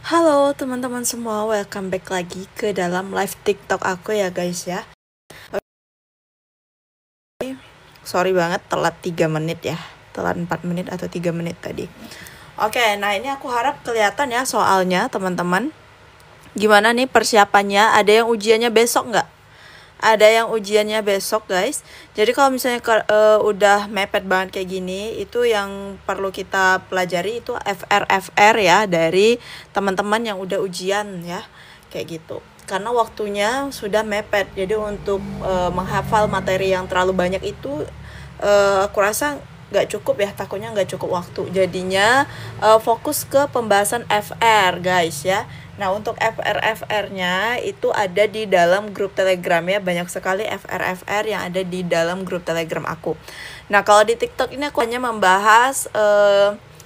Halo teman-teman semua, welcome back lagi ke dalam live TikTok aku ya guys ya. Sorry banget telat 3 menit ya. Telat 4 menit atau 3 menit tadi. Oke, nah ini aku harap kelihatan ya soalnya teman-teman. Gimana nih persiapannya? Ada yang ujiannya besok nggak? Ada yang ujiannya besok guys. Jadi kalau misalnya udah mepet banget kayak gini, itu yang perlu kita pelajari itu FR ya dari teman-teman yang udah ujian ya, kayak gitu. Karena waktunya sudah mepet, jadi untuk menghafal materi yang terlalu banyak itu aku rasa nggak cukup ya, takutnya nggak cukup waktu. Jadinya fokus ke pembahasan FR guys ya. Nah untuk FR-nya itu ada di dalam grup Telegram ya, banyak sekali FR yang ada di dalam grup Telegram aku. Nah kalau di TikTok ini aku hanya membahas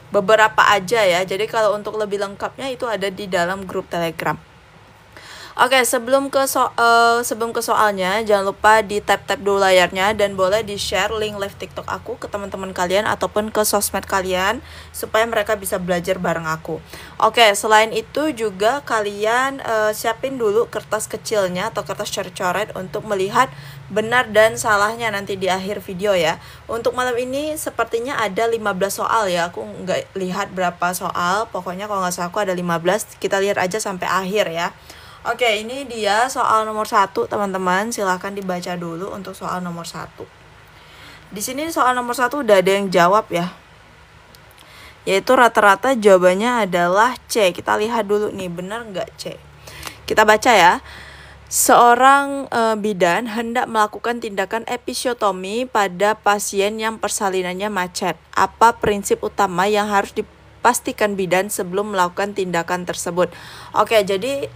beberapa aja ya, jadi kalau untuk lebih lengkapnya itu ada di dalam grup Telegram. Oke, sebelum ke soalnya, jangan lupa di tap-tap dulu layarnya dan boleh di-share link live TikTok aku ke teman-teman kalian ataupun ke sosmed kalian supaya mereka bisa belajar bareng aku. Oke, selain itu juga kalian siapin dulu kertas kecilnya atau kertas coret-coret untuk melihat benar dan salahnya nanti di akhir video ya. Untuk malam ini sepertinya ada 15 soal ya. Aku nggak lihat berapa soal, pokoknya kalau nggak salah aku ada 15. Kita lihat aja sampai akhir ya. Oke, ini dia soal nomor 1, teman-teman. Silahkan dibaca dulu untuk soal nomor 1. Di sini soal nomor 1 udah ada yang jawab ya. Yaitu rata-rata jawabannya adalah C. Kita lihat dulu nih, benar nggak C? Kita baca ya. Seorang bidan hendak melakukan tindakan episiotomi pada pasien yang persalinannya macet. Apa prinsip utama yang harus dipastikan bidan sebelum melakukan tindakan tersebut? Oke, jadi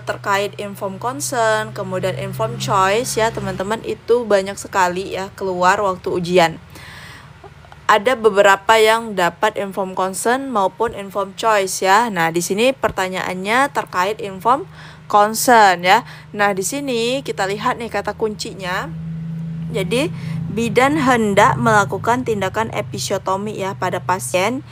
terkait informed consent, kemudian informed choice ya teman-teman, itu banyak sekali ya keluar waktu ujian. Ada beberapa yang dapat informed consent maupun informed choice ya. Nah, di sini pertanyaannya terkait informed consent ya. Nah, di sini kita lihat nih kata kuncinya. Jadi, bidan hendak melakukan tindakan episiotomi ya pada pasien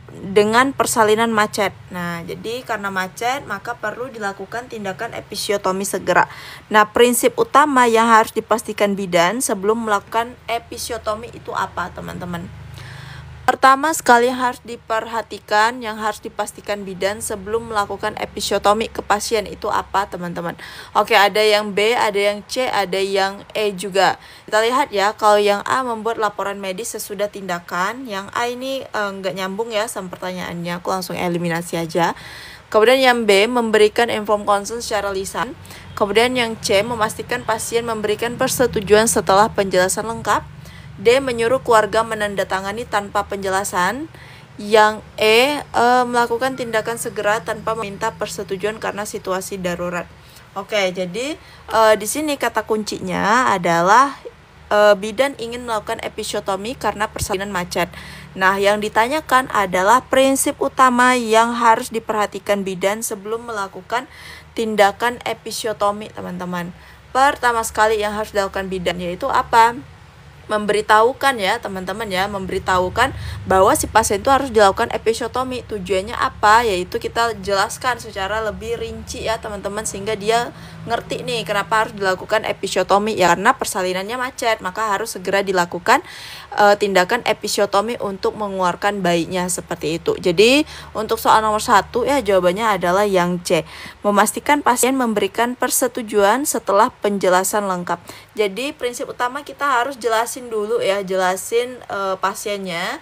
dengan persalinan macet. Nah, jadi karena macet maka perlu dilakukan tindakan episiotomi segera. Nah, prinsip utama yang harus dipastikan bidan sebelum melakukan episiotomi itu apa, teman-teman? Pertama sekali harus diperhatikan, yang harus dipastikan bidan sebelum melakukan episiotomi ke pasien itu apa, teman-teman? Oke, ada yang B, ada yang C, ada yang E juga. Kita lihat ya, kalau yang A membuat laporan medis sesudah tindakan, yang A ini nggak nyambung ya sama pertanyaannya, aku langsung eliminasi aja. Kemudian yang B memberikan informed consent secara lisan. Kemudian yang C memastikan pasien memberikan persetujuan setelah penjelasan lengkap. D menyuruh keluarga menandatangani tanpa penjelasan. Yang E melakukan tindakan segera tanpa meminta persetujuan karena situasi darurat. Oke, jadi di sini kata kuncinya adalah bidan ingin melakukan episiotomi karena persalinan macet. Nah, yang ditanyakan adalah prinsip utama yang harus diperhatikan bidan sebelum melakukan tindakan episiotomi, teman-teman. Pertama sekali yang harus dilakukan bidan yaitu apa? Memberitahukan ya teman-teman ya, memberitahukan bahwa si pasien itu harus dilakukan episiotomi. Tujuannya apa? Yaitu kita jelaskan secara lebih rinci ya teman-teman, sehingga dia ngerti nih kenapa harus dilakukan episiotomi ya, karena persalinannya macet maka harus segera dilakukan tindakan episiotomi untuk mengeluarkan bayinya, seperti itu. Jadi untuk soal nomor 1 ya jawabannya adalah yang C, memastikan pasien memberikan persetujuan setelah penjelasan lengkap. Jadi prinsip utama kita harus jelasin dulu ya, jelasin pasiennya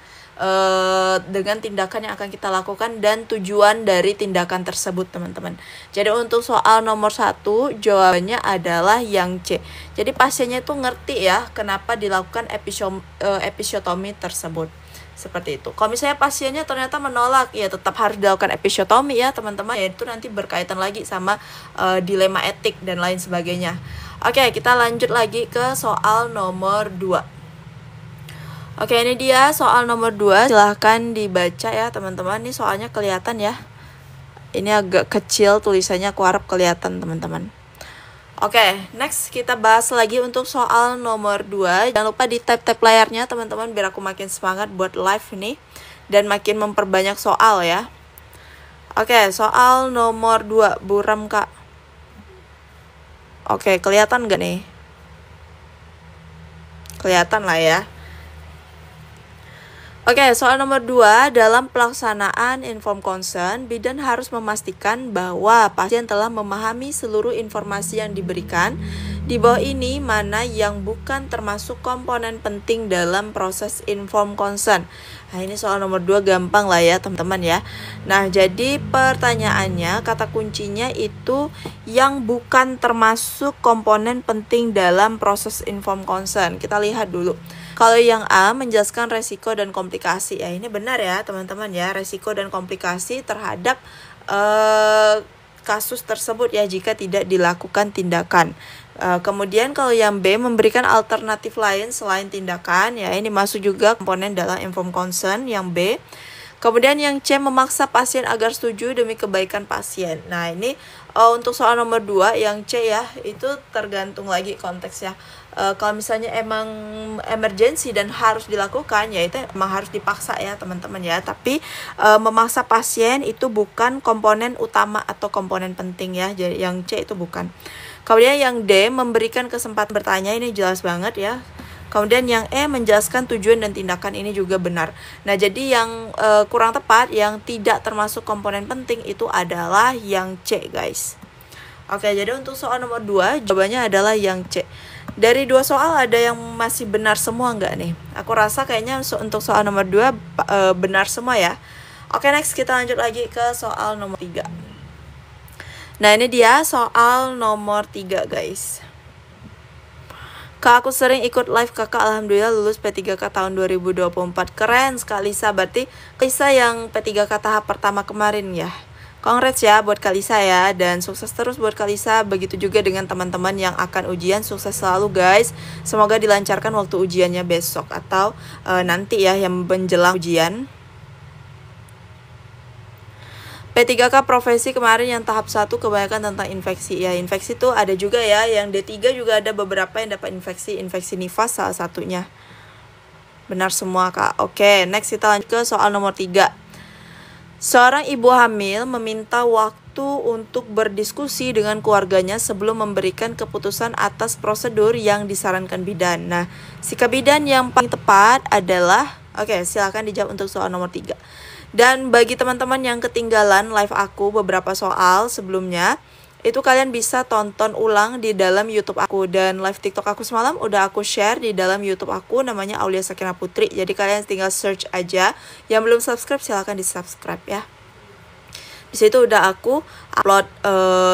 dengan tindakan yang akan kita lakukan dan tujuan dari tindakan tersebut, teman-teman. Jadi untuk soal nomor 1 jawabannya adalah yang C. Jadi pasiennya itu ngerti ya kenapa dilakukan episiotomi tersebut, seperti itu. Kalau misalnya pasiennya ternyata menolak, ya tetap harus dilakukan episiotomi ya teman-teman. Yaitu nanti berkaitan lagi sama dilema etik dan lain sebagainya. Oke, kita lanjut lagi ke soal nomor 2. Oke, ini dia soal nomor 2. Silahkan dibaca ya teman-teman. Ini soalnya kelihatan ya. Ini agak kecil tulisannya, aku harap kelihatan teman-teman. Oke, next kita bahas lagi untuk soal nomor 2. Jangan lupa di tap-tap layarnya teman-teman biar aku makin semangat buat live ini dan makin memperbanyak soal ya. Oke, soal nomor 2, buram Kak. Oke, kelihatan gak nih? Kelihatan lah ya. Oke, soal nomor 2, dalam pelaksanaan informed consent, bidan harus memastikan bahwa pasien telah memahami seluruh informasi yang diberikan. Di bawah ini mana yang bukan termasuk komponen penting dalam proses informed consent? Nah, ini soal nomor 2 gampang lah ya teman-teman ya. Nah, jadi pertanyaannya, kata kuncinya itu yang bukan termasuk komponen penting dalam proses informed consent. Kita lihat dulu. Kalau yang A menjelaskan resiko dan komplikasi, ya ini benar ya teman-teman ya, resiko dan komplikasi terhadap kasus tersebut ya jika tidak dilakukan tindakan. Kemudian kalau yang B memberikan alternatif lain selain tindakan, ya ini masuk juga komponen dalam informed consent yang B. Kemudian yang C memaksa pasien agar setuju demi kebaikan pasien. Nah ini untuk soal nomor 2 yang C ya, itu tergantung lagi konteksnya. Kalau misalnya emang emergency dan harus dilakukan, ya itu emang harus dipaksa ya teman-teman ya. Tapi memaksa pasien itu bukan komponen utama atau komponen penting ya. Jadi yang C itu bukan. Kemudian yang D memberikan kesempatan bertanya, ini jelas banget ya. Kemudian yang E menjelaskan tujuan dan tindakan, ini juga benar. Nah jadi yang kurang tepat, yang tidak termasuk komponen penting itu adalah yang C guys. Oke, jadi untuk soal nomor 2 jawabannya adalah yang C. Dari 2 soal ada yang masih benar semua nggak nih? Aku rasa kayaknya untuk soal nomor 2 benar semua ya. Oke, next kita lanjut lagi ke soal nomor 3. Nah ini dia soal nomor 3 guys. Kak, aku sering ikut live kakak, alhamdulillah lulus P3K tahun 2024. Keren sekali Lisa, berarti Lisa yang P3K tahap pertama kemarin ya. Congrats ya buat Kak Lisa ya, dan sukses terus buat Kak Lisa. Begitu juga dengan teman-teman yang akan ujian, sukses selalu guys. Semoga dilancarkan waktu ujiannya besok atau nanti ya yang menjelang ujian. P3K profesi kemarin yang tahap 1 kebanyakan tentang infeksi. Ya, infeksi tuh ada juga ya, yang D3 juga ada beberapa yang dapat infeksi nifas salah satunya. Benar semua Kak. Oke, next kita lanjut ke soal nomor 3. Seorang ibu hamil meminta waktu untuk berdiskusi dengan keluarganya sebelum memberikan keputusan atas prosedur yang disarankan bidan. Nah, sikap bidan yang paling tepat adalah, oke, silakan dijawab untuk soal nomor 3. Dan bagi teman-teman yang ketinggalan live aku beberapa soal sebelumnya, itu kalian bisa tonton ulang di dalam YouTube aku, dan live TikTok aku semalam udah aku share di dalam YouTube aku, namanya Aulia Sakinah Putri. Jadi kalian tinggal search aja. Yang belum subscribe silahkan di subscribe ya. Di situ udah aku upload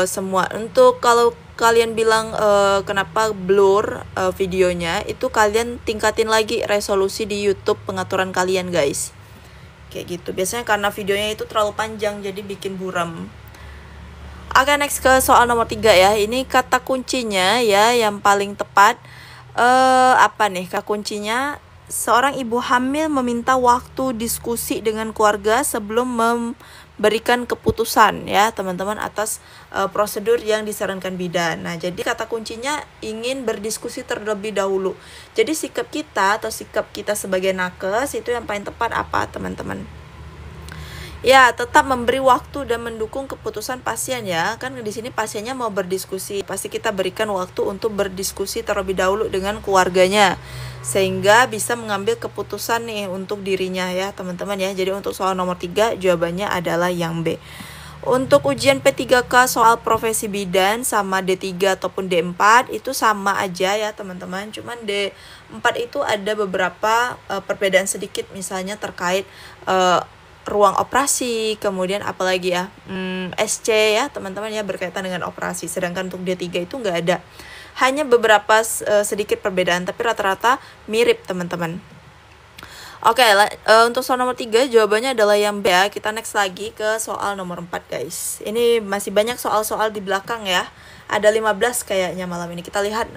semua. Untuk kalau kalian bilang kenapa blur videonya, itu kalian tingkatin lagi resolusi di YouTube pengaturan kalian guys. Kayak gitu. Biasanya karena videonya itu terlalu panjang jadi bikin buram. Oke, next ke soal nomor 3 ya. Ini kata kuncinya ya yang paling tepat. Apa nih kata kuncinya? Seorang ibu hamil meminta waktu diskusi dengan keluarga sebelum memberikan keputusan ya teman-teman atas prosedur yang disarankan bidan. Nah jadi kata kuncinya ingin berdiskusi terlebih dahulu. Jadi sikap kita atau sikap kita sebagai nakes itu yang paling tepat apa teman-teman? Ya, tetap memberi waktu dan mendukung keputusan pasien ya. Kan di sini pasiennya mau berdiskusi. Pasti kita berikan waktu untuk berdiskusi terlebih dahulu dengan keluarganya. Sehingga bisa mengambil keputusan nih untuk dirinya ya teman-teman ya. Jadi untuk soal nomor 3 jawabannya adalah yang B. Untuk ujian P3K soal profesi bidan sama D3 ataupun D4 itu sama aja ya teman-teman. Cuman D4 itu ada beberapa perbedaan sedikit, misalnya terkait ruang operasi, kemudian apalagi ya SC ya teman-teman ya, berkaitan dengan operasi. Sedangkan untuk D3 itu nggak ada, hanya beberapa sedikit perbedaan, tapi rata-rata mirip teman-teman. Oke, untuk soal nomor 3 jawabannya adalah yang B ya. Kita next lagi ke soal nomor 4 guys. Ini masih banyak soal-soal di belakang ya. Ada 15 kayaknya malam ini. Kita lihat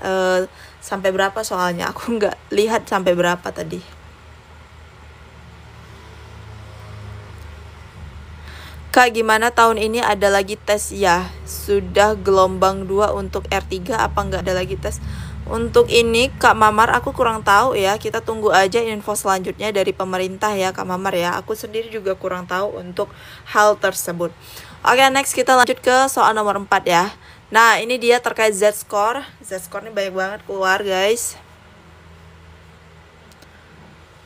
sampai berapa soalnya. Aku nggak lihat sampai berapa tadi. Kak, gimana tahun ini ada lagi tes ya? Sudah gelombang 2 untuk R3, apa nggak ada lagi tes? Untuk ini Kak Mamar aku kurang tahu ya. Kita tunggu aja info selanjutnya dari pemerintah ya Kak Mamar ya. Aku sendiri juga kurang tahu untuk hal tersebut. Oke, next kita lanjut ke soal nomor 4 ya. Nah, ini dia terkait Z-score. Z-score ini banyak banget keluar, guys.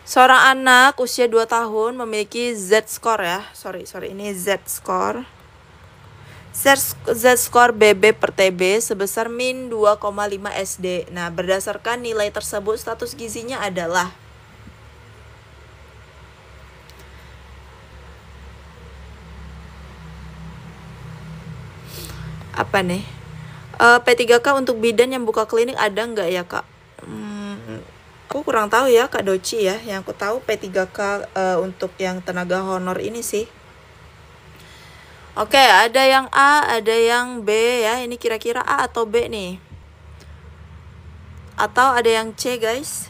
Seorang anak usia 2 tahun memiliki Z-score ya. Sorry, ini Z-score. Z-score BB per TB sebesar min 2,5 SD. Nah, berdasarkan nilai tersebut status gizinya adalah apa nih? P3K untuk bidan yang buka klinik ada nggak ya Kak? Aku kurang tahu ya Kak Doci ya. Yang aku tahu P3K untuk yang tenaga honor ini sih. Oke, ada yang A, ada yang B ya. Ini kira-kira A atau B nih? Atau ada yang C, guys?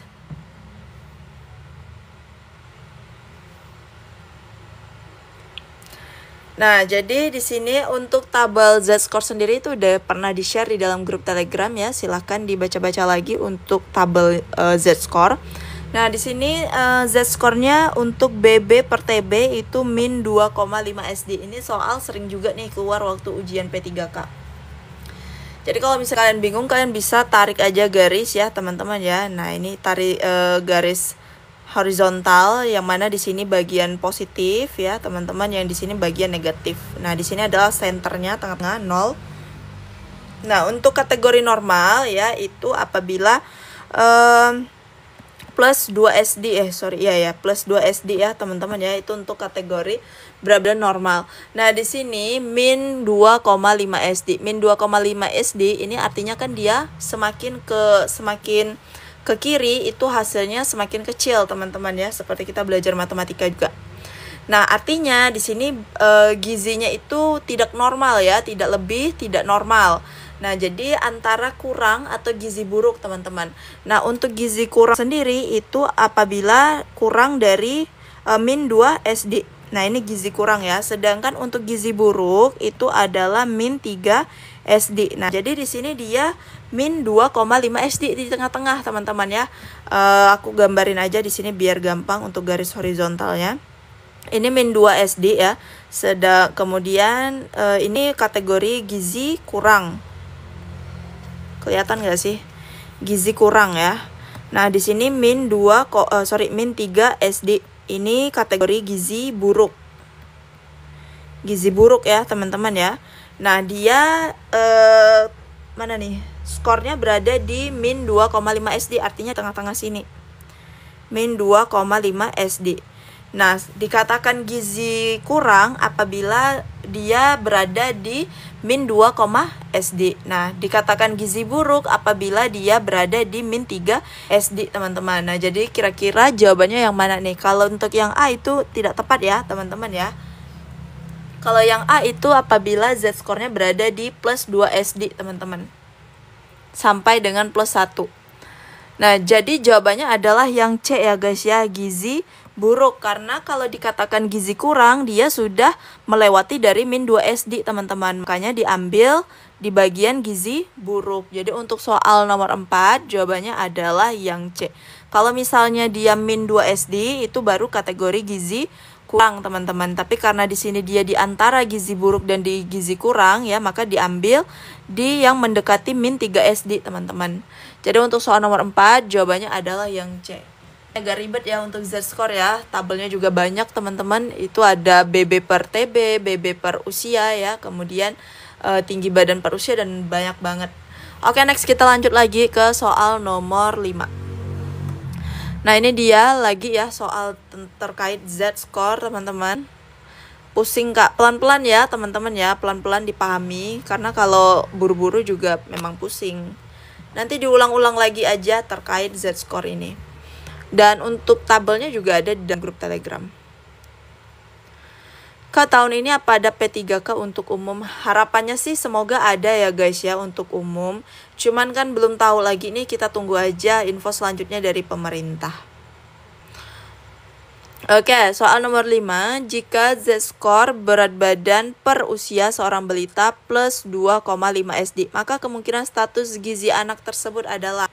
Nah, jadi di sini untuk tabel Z-score sendiri itu udah pernah di-share di dalam grup Telegram ya. Silahkan dibaca-baca lagi untuk tabel Z-score. Nah, di sini Z-score-nya untuk BB per TB itu min 2,5 SD. Ini soal sering juga nih keluar waktu ujian P3K. Jadi kalau misalnya kalian bingung, kalian bisa tarik aja garis ya, teman-teman ya. Nah, ini tarik garis horizontal yang mana di sini bagian positif ya, teman-teman, yang di sini bagian negatif. Nah, di sini adalah senternya tengah-tengah 0. Nah, untuk kategori normal ya itu apabila plus 2 SD plus 2 SD ya teman-teman ya, itu untuk kategori berat badan normal. Nah, di sini min 2,5 SD. Min 2,5 SD ini artinya kan dia semakin ke kiri itu hasilnya semakin kecil, teman-teman ya. Seperti kita belajar matematika juga. Nah, artinya di sini gizinya itu tidak normal ya, tidak lebih, tidak normal. Nah, jadi antara kurang atau gizi buruk, teman-teman. Nah, untuk gizi kurang sendiri itu apabila kurang dari min 2 SD. Nah, ini gizi kurang ya. Sedangkan untuk gizi buruk itu adalah min 3 SD. Nah, jadi di sini dia min 2,5 SD di tengah-tengah, teman-teman ya. Aku gambarin aja di sini biar gampang untuk garis horizontalnya. Ini min 2 SD ya. Kemudian ini kategori gizi kurang. Kelihatan nggak sih? Gizi kurang ya. Nah, di sini min 3 SD. Ini kategori gizi buruk. Gizi buruk ya, teman-teman ya. Nah, dia mana nih? Skornya berada di min 2,5 SD, artinya tengah-tengah sini. Min 2,5 SD. Nah, dikatakan gizi kurang apabila dia berada di min 2, SD. Nah, dikatakan gizi buruk apabila dia berada di min 3 SD, teman-teman. Nah, jadi kira-kira jawabannya yang mana nih? Kalau untuk yang A itu tidak tepat ya, teman-teman ya. Kalau yang A itu apabila Z-score-nya berada di plus 2 SD, teman-teman. Sampai dengan plus 1. Nah, jadi jawabannya adalah yang C ya guys ya, gizi buruk. Karena kalau dikatakan gizi kurang, dia sudah melewati dari min 2 SD, teman-teman. Makanya diambil di bagian gizi buruk. Jadi untuk soal nomor 4, jawabannya adalah yang C. Kalau misalnya dia min 2 SD, itu baru kategori gizi kurang, teman-teman. Tapi karena di sini dia di antara gizi buruk dan di gizi kurang ya, maka diambil di yang mendekati min 3 SD, teman-teman. Jadi untuk soal nomor 4 jawabannya adalah yang C. Agak ribet ya untuk Z-score ya. Tabelnya juga banyak, teman-teman. Itu ada BB per TB, BB per usia ya, kemudian tinggi badan per usia, dan banyak banget. Oke, next kita lanjut lagi ke soal nomor 5. Nah, ini dia lagi ya soal terkait Z-score, teman-teman. Pusing Kak, pelan-pelan ya teman-teman ya, pelan-pelan dipahami. Karena kalau buru-buru juga memang pusing. Nanti diulang-ulang lagi aja terkait Z-score ini. Dan untuk tabelnya juga ada di dalam grup Telegram. Kak, tahun ini apa ada P3K untuk umum? Harapannya sih semoga ada ya guys ya untuk umum. Cuman kan belum tahu lagi nih, kita tunggu aja info selanjutnya dari pemerintah. Oke, soal nomor 5. Jika Z-score berat badan per usia seorang balita plus 2,5 SD, maka kemungkinan status gizi anak tersebut adalah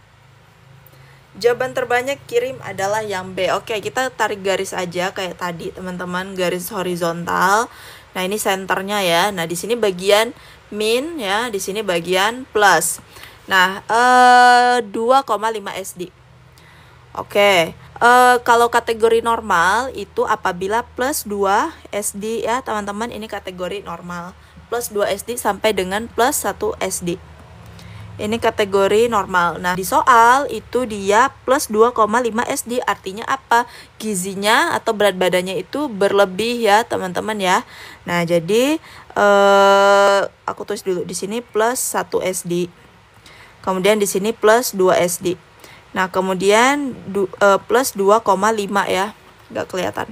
Jawaban terbanyak kirim adalah yang B. Oke, kita tarik garis aja kayak tadi teman-teman, garis horizontal. Nah, ini senternya ya. Nah, di sini bagian min ya, di sini bagian plus. Nah, 2,5 SD. Oke, kalau kategori normal itu apabila plus 2 SD ya teman-teman, ini kategori normal. Plus 2 SD sampai dengan plus 1 SD. Ini kategori normal. Nah, di soal itu dia plus 2,5 SD. Artinya apa? Gizinya atau berat badannya itu berlebih ya, teman-teman ya. Nah, jadi aku tulis dulu di sini plus 1 SD. Kemudian di sini plus 2 SD. Nah, kemudian plus 2,5 ya. Nggak kelihatan.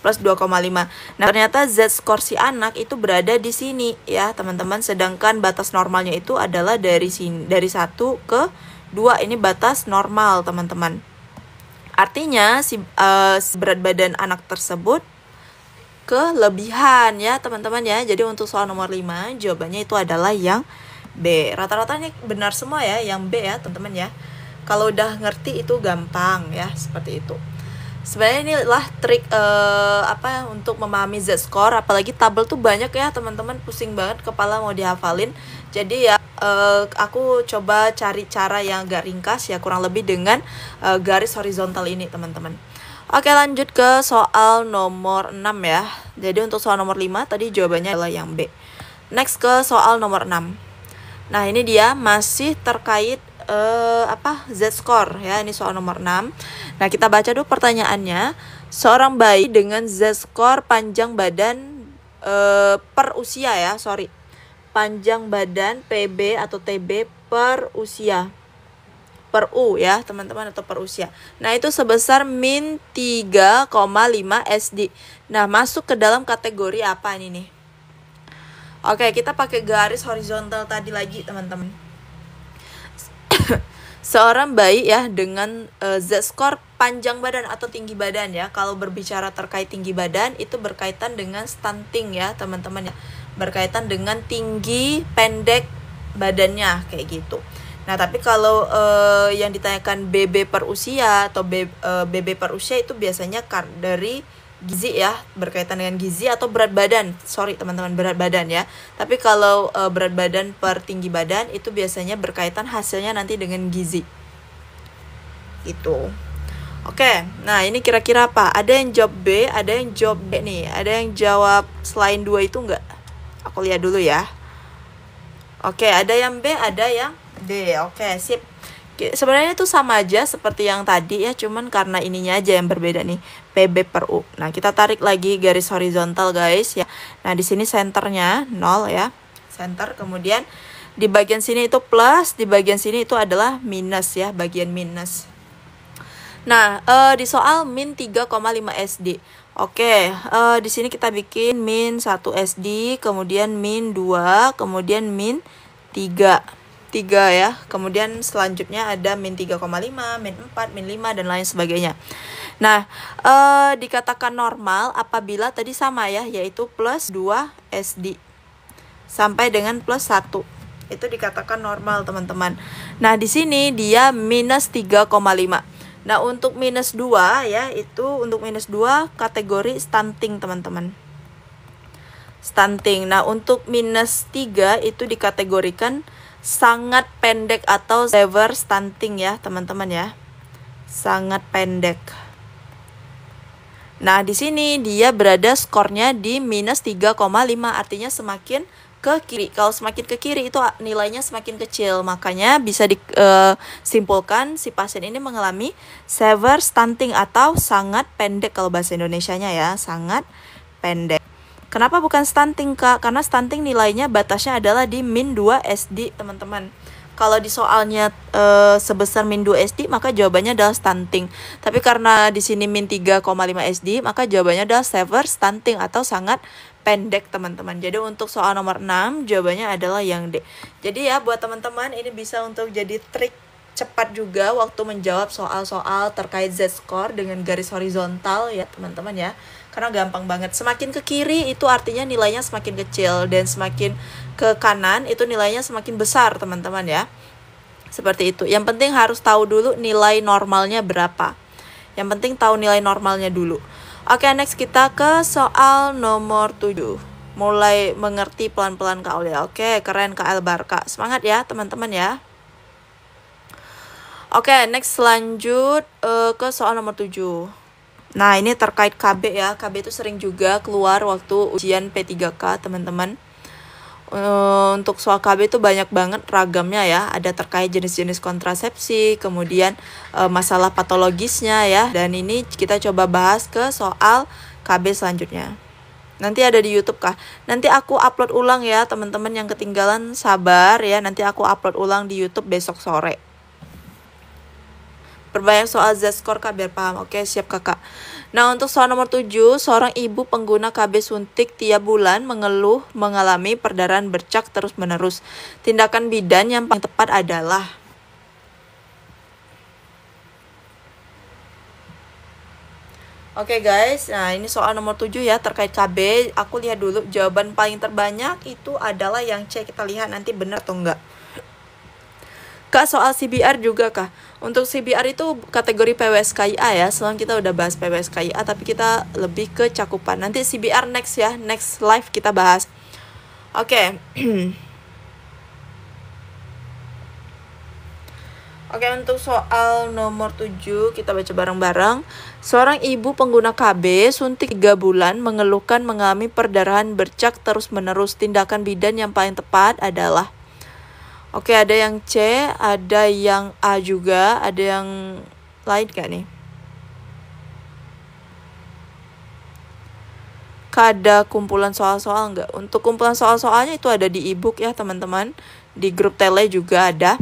Plus 2,5. Nah, ternyata Z-score si anak itu berada di sini ya, teman-teman. Sedangkan batas normalnya itu adalah dari sini, dari 1 ke 2. Ini batas normal, teman-teman. Artinya si berat badan anak tersebut kelebihan ya, teman-teman ya. Jadi untuk soal nomor 5 jawabannya itu adalah yang B. Rata-rata ini benar semua ya, yang B ya, teman-teman ya. Kalau udah ngerti itu gampang ya, seperti itu. Sebenarnya inilah trik untuk memahami Z-score, apalagi tabel tuh banyak ya teman-teman, pusing banget kepala mau dihafalin. Jadi ya aku coba cari cara yang agak ringkas ya, kurang lebih dengan garis horizontal ini teman-teman. Oke, lanjut ke soal nomor 6 ya. Jadi untuk soal nomor 5 tadi jawabannya adalah yang B. Next ke soal nomor 6. Nah, ini dia masih terkait Z-score ya, ini soal nomor 6. Nah, kita baca dulu pertanyaannya. Seorang bayi dengan Z-score panjang badan per usia ya, panjang badan PB atau TB per usia, per U ya teman-teman, atau per usia. Nah, itu sebesar min 3,5 SD. Nah, masuk ke dalam kategori apa ini nih? Oke, kita pakai garis horizontal tadi lagi teman-teman. Seorang bayi ya dengan Z-score panjang badan atau tinggi badan ya. Kalau berbicara terkait tinggi badan itu berkaitan dengan stunting ya teman-teman ya. Berkaitan dengan tinggi pendek badannya kayak gitu. Nah, tapi kalau yang ditanyakan BB per usia atau BB per usia itu biasanya dari gizi ya, berkaitan dengan gizi atau berat badan. Teman-teman, berat badan ya. Tapi kalau berat badan per tinggi badan itu biasanya berkaitan hasilnya nanti dengan gizi. Itu. Oke, nah ini kira-kira apa? Ada yang jawab B, ada yang jawab D nih. Ada yang jawab selain 2 itu enggak? Aku lihat dulu ya. Oke, ada yang B, ada yang D. Oke, sip. Sebenarnya itu sama aja seperti yang tadi ya, cuman karena ininya aja yang berbeda nih, PB per U. Nah, kita tarik lagi garis horizontal guys ya. Nah, di sini senternya 0 ya, center. Kemudian di bagian sini itu plus, di bagian sini itu adalah minus ya, bagian minus. Nah, di soal min 3,5 SD. Oke, di sini kita bikin min 1 SD, kemudian min 2, kemudian min 3 ya. Kemudian selanjutnya ada min 3,5, min 4, min 5 dan lain sebagainya. Nah, dikatakan normal apabila tadi sama ya, yaitu plus 2 SD sampai dengan plus 1. Itu dikatakan normal, teman-teman. Nah, di sini dia minus 3,5. Nah, untuk minus 2 ya, itu untuk minus 2 kategori stunting, teman-teman. Stunting. Nah, untuk minus 3 itu dikategorikan sangat pendek atau severe stunting ya, teman-teman ya. Sangat pendek. Nah, di sini dia berada skornya di minus 3,5, artinya semakin ke kiri. Kalau semakin ke kiri itu nilainya semakin kecil. Makanya bisa disimpulkan si pasien ini mengalami severe stunting atau sangat pendek kalau bahasa Indonesianya ya, sangat pendek. Kenapa bukan stunting, Kak? Karena stunting nilainya batasnya adalah di min 2 SD, teman-teman. Kalau di soalnya sebesar min 2 SD, maka jawabannya adalah stunting. Tapi karena di sini min 3,5 SD, maka jawabannya adalah severe stunting atau sangat pendek, teman-teman. Jadi untuk soal nomor 6, jawabannya adalah yang D. Jadi ya buat teman-teman, ini bisa untuk jadi trik cepat juga waktu menjawab soal-soal terkait Z-score dengan garis horizontal ya, teman-teman ya. Karena gampang banget. Semakin ke kiri itu artinya nilainya semakin kecil, dan semakin ke kanan itu nilainya semakin besar, teman-teman ya. Seperti itu. Yang penting harus tahu dulu nilai normalnya berapa. Yang penting tahu nilai normalnya dulu. Oke, next kita ke soal nomor 7. Mulai mengerti pelan-pelan Kak Aulia. Oke, keren Kak Elbarka. Semangat ya teman-teman ya. Oke, next lanjut ke soal nomor 7. Nah, ini terkait KB ya. KB itu sering juga keluar waktu ujian P3K, teman-teman. Untuk soal KB itu banyak banget ragamnya ya. Ada terkait jenis-jenis kontrasepsi, kemudian masalah patologisnya ya. Dan ini kita coba bahas ke soal KB selanjutnya. Nanti ada di YouTube kah? Nanti aku upload ulang ya teman-teman yang ketinggalan, sabar ya. Nanti aku upload ulang di YouTube besok sore. Perbanyak soal Z-score Kak biar paham. Oke, siap Kakak. Nah, untuk soal nomor 7, seorang ibu pengguna KB suntik tiap bulan mengeluh mengalami perdarahan bercak terus-menerus. Tindakan bidan yang paling tepat adalah... Oke guys, nah ini soal nomor 7 ya terkait KB. Aku lihat dulu jawaban paling terbanyak itu adalah yang C. Kita lihat nanti benar atau enggak. Kak, soal CBR juga kah? Untuk CBR itu kategori PWSKIA ya. Selain kita udah bahas PWSKIA, tapi kita lebih ke cakupan. Nanti CBR next ya, next live kita bahas. Oke. Oke, untuk soal nomor 7 kita baca bareng-bareng. Seorang ibu pengguna KB suntik 3 bulan mengeluhkan mengalami perdarahan bercak terus-menerus. Tindakan bidan yang paling tepat adalah... Oke, ada yang C, ada yang A juga, ada yang lain gak nih? Ada kumpulan soal-soal nggak? Untuk kumpulan soal-soalnya itu ada di ebook ya teman-teman. Di grup tele juga ada.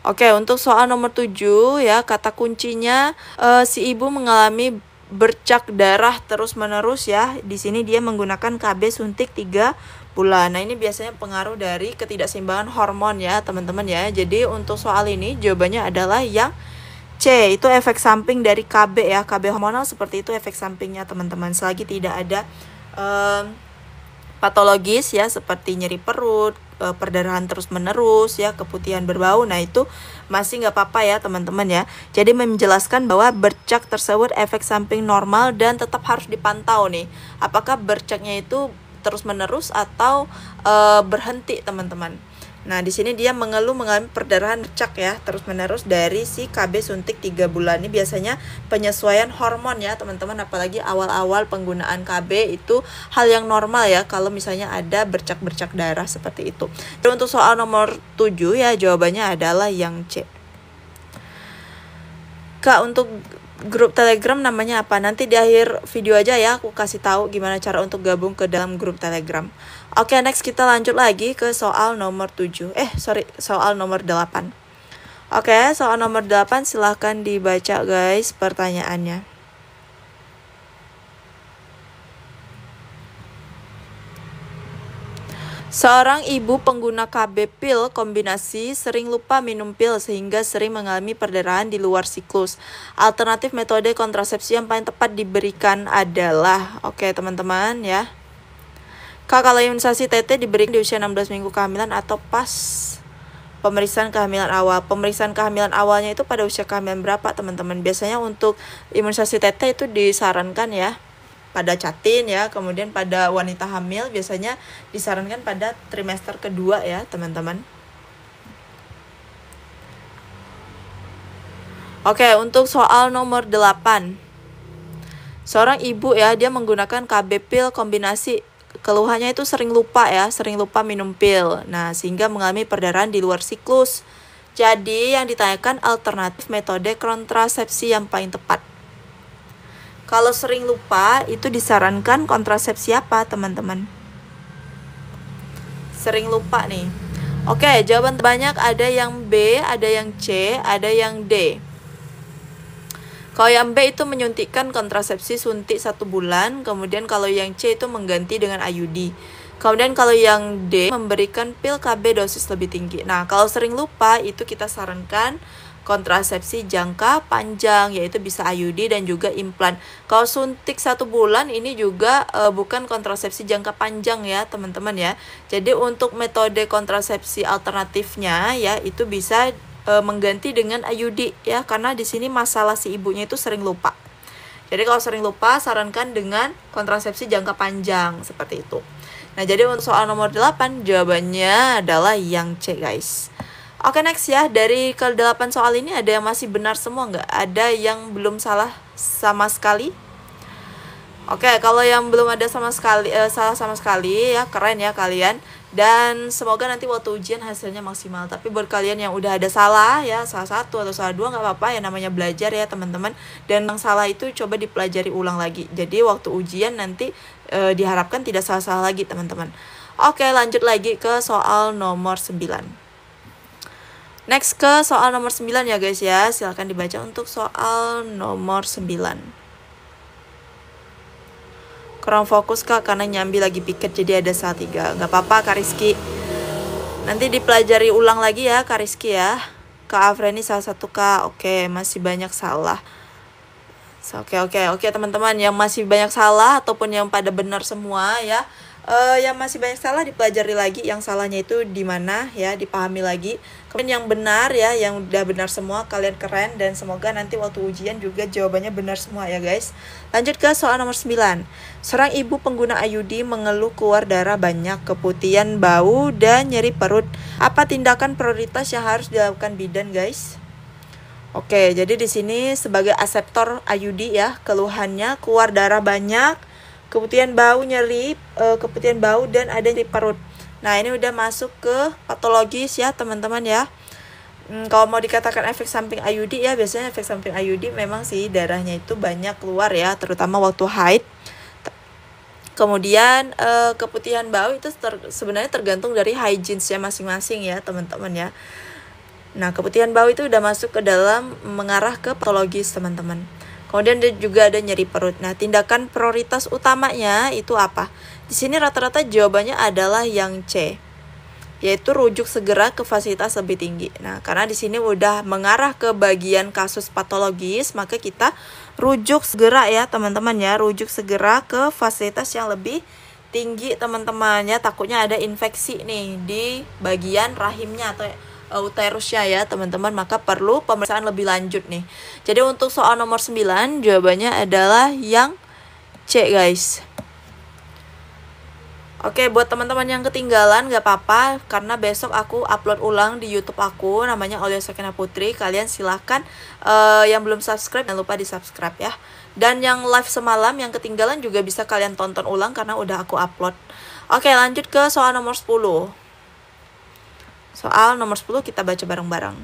Oke, untuk soal nomor 7 ya, kata kuncinya si ibu mengalami bercak darah terus-menerus ya. Di sini dia menggunakan KB suntik 3 bulan. Nah, ini biasanya pengaruh dari ketidakseimbangan hormon ya, teman-teman ya. Jadi untuk soal ini jawabannya adalah yang C, itu efek samping dari KB ya. KB hormonal seperti itu efek sampingnya, teman-teman. Selagi tidak ada patologis ya, seperti nyeri perut, perdarahan terus-menerus ya, keputihan berbau. Nah, itu masih nggak apa-apa ya, teman-teman ya. Jadi menjelaskan bahwa bercak tersebut efek samping normal dan tetap harus dipantau nih. Apakah bercaknya itu terus-menerus atau berhenti, teman-teman. Nah, di sini dia mengeluh mengalami perdarahan bercak ya, terus-menerus dari si KB suntik 3 bulan. Ini biasanya penyesuaian hormon ya, teman-teman. Apalagi awal-awal penggunaan KB itu hal yang normal ya, kalau misalnya ada bercak-bercak darah seperti itu. Jadi untuk soal nomor 7 ya, jawabannya adalah yang C. Kak, untuk grup Telegram namanya apa? Nanti di akhir video aja ya aku kasih tahu gimana cara untuk gabung ke dalam grup Telegram. Oke, next kita lanjut lagi ke soal nomor 7. Soal nomor 8. Oke, soal nomor 8 silahkan dibaca guys pertanyaannya. Seorang ibu pengguna KB pil kombinasi sering lupa minum pil sehingga sering mengalami perdarahan di luar siklus. Alternatif metode kontrasepsi yang paling tepat diberikan adalah, oke teman-teman ya. Kak, kalau imunisasi TT diberikan di usia 16 minggu kehamilan atau pas pemeriksaan kehamilan awal? Pemeriksaan kehamilan awalnya itu pada usia kehamilan berapa, teman-teman? Biasanya untuk imunisasi TT itu disarankan ya pada catin ya, kemudian pada wanita hamil biasanya disarankan pada trimester kedua ya, teman-teman. Oke, untuk soal nomor 8. Seorang ibu ya, dia menggunakan KB pil kombinasi. Keluhannya itu sering lupa ya, sering lupa minum pil. Nah, sehingga mengalami perdarahan di luar siklus. Jadi, yang ditanyakan alternatif metode kontrasepsi yang paling tepat. Kalau sering lupa, itu disarankan kontrasepsi apa, teman-teman? Sering lupa nih. Oke, jawaban terbanyak ada yang B, ada yang C, ada yang D. Kalau yang B itu menyuntikkan kontrasepsi suntik 1 bulan, kemudian kalau yang C itu mengganti dengan IUD. Kemudian kalau yang D memberikan pil KB dosis lebih tinggi. Nah, kalau sering lupa itu kita sarankan kontrasepsi jangka panjang, yaitu bisa IUD dan juga implan. Kalau suntik 1 bulan ini juga bukan kontrasepsi jangka panjang ya, teman-teman ya. Jadi untuk metode kontrasepsi alternatifnya ya itu bisa mengganti dengan Ayudi ya, karena di sini masalah si ibunya itu sering lupa. Jadi kalau sering lupa, sarankan dengan kontrasepsi jangka panjang seperti itu. Nah, jadi untuk soal nomor 8 jawabannya adalah yang C, guys. Oke, next ya. Dari ke-8 soal ini ada yang masih benar semua nggak? Ada yang belum salah sama sekali? Oke, kalau yang belum ada sama sekali salah sama sekali ya, keren ya kalian. Dan semoga nanti waktu ujian hasilnya maksimal. Tapi buat kalian yang udah ada salah ya, salah satu atau salah dua nggak apa-apa ya, namanya belajar ya teman-teman. Dan yang salah itu coba dipelajari ulang lagi. Jadi waktu ujian nanti diharapkan tidak salah-salah lagi teman-teman. Oke, lanjut lagi ke soal nomor 9. Next ke soal nomor 9 ya guys ya. Silahkan dibaca untuk soal nomor 9. Kurang fokus kak karena nyambi lagi piket jadi ada salah 3. Gak apa-apa Kak Rizky, nanti dipelajari ulang lagi ya Kak Rizky ya. Kak Afreni salah satu kak. Oke, masih banyak salah. Oke teman-teman, yang masih banyak salah ataupun yang pada benar semua ya, yang masih banyak salah dipelajari lagi, yang salahnya itu di mana ya, dipahami lagi. Kemudian yang benar ya, yang udah benar semua, kalian keren dan semoga nanti waktu ujian juga jawabannya benar semua ya guys. Lanjut ke soal nomor 9. Seorang ibu pengguna Ayudi mengeluh keluar darah banyak, keputihan, bau, dan nyeri perut. Apa tindakan prioritas yang harus dilakukan bidan guys? Oke, jadi di sini sebagai aseptor Ayudi ya, keluhannya keluar darah banyak, keputihan bau, nyeri, keputihan bau, dan ada nyeri perut. Nah, ini udah masuk ke patologis ya teman-teman ya. Kalau mau dikatakan efek samping Ayudi ya, biasanya efek samping Ayudi memang sih darahnya itu banyak keluar ya, terutama waktu haid. Kemudian keputihan bau itu sebenarnya tergantung dari hygienes-nya masing-masing ya teman-teman ya. Nah, keputihan bau itu udah masuk ke dalam mengarah ke patologis teman-teman. Kemudian juga ada nyeri perut. Nah, tindakan prioritas utamanya itu apa? Di sini rata-rata jawabannya adalah yang C, yaitu rujuk segera ke fasilitas lebih tinggi. Nah, karena di sini udah mengarah ke bagian kasus patologis, maka kita rujuk segera ya teman-teman ya, rujuk segera ke fasilitas yang lebih tinggi teman-teman ya. Takutnya ada infeksi nih di bagian rahimnya atau uterusnya ya teman-teman, maka perlu pemeriksaan lebih lanjut nih. Jadi untuk soal nomor 9 jawabannya adalah yang C guys. Oke, buat teman-teman yang ketinggalan gak apa-apa, karena besok aku upload ulang di YouTube aku, namanya Aulia Sakina Putri. Kalian silahkan yang belum subscribe jangan lupa di subscribe ya. Dan yang live semalam yang ketinggalan juga bisa kalian tonton ulang karena udah aku upload. Oke, lanjut ke soal nomor 10. Soal nomor 10 kita baca bareng-bareng.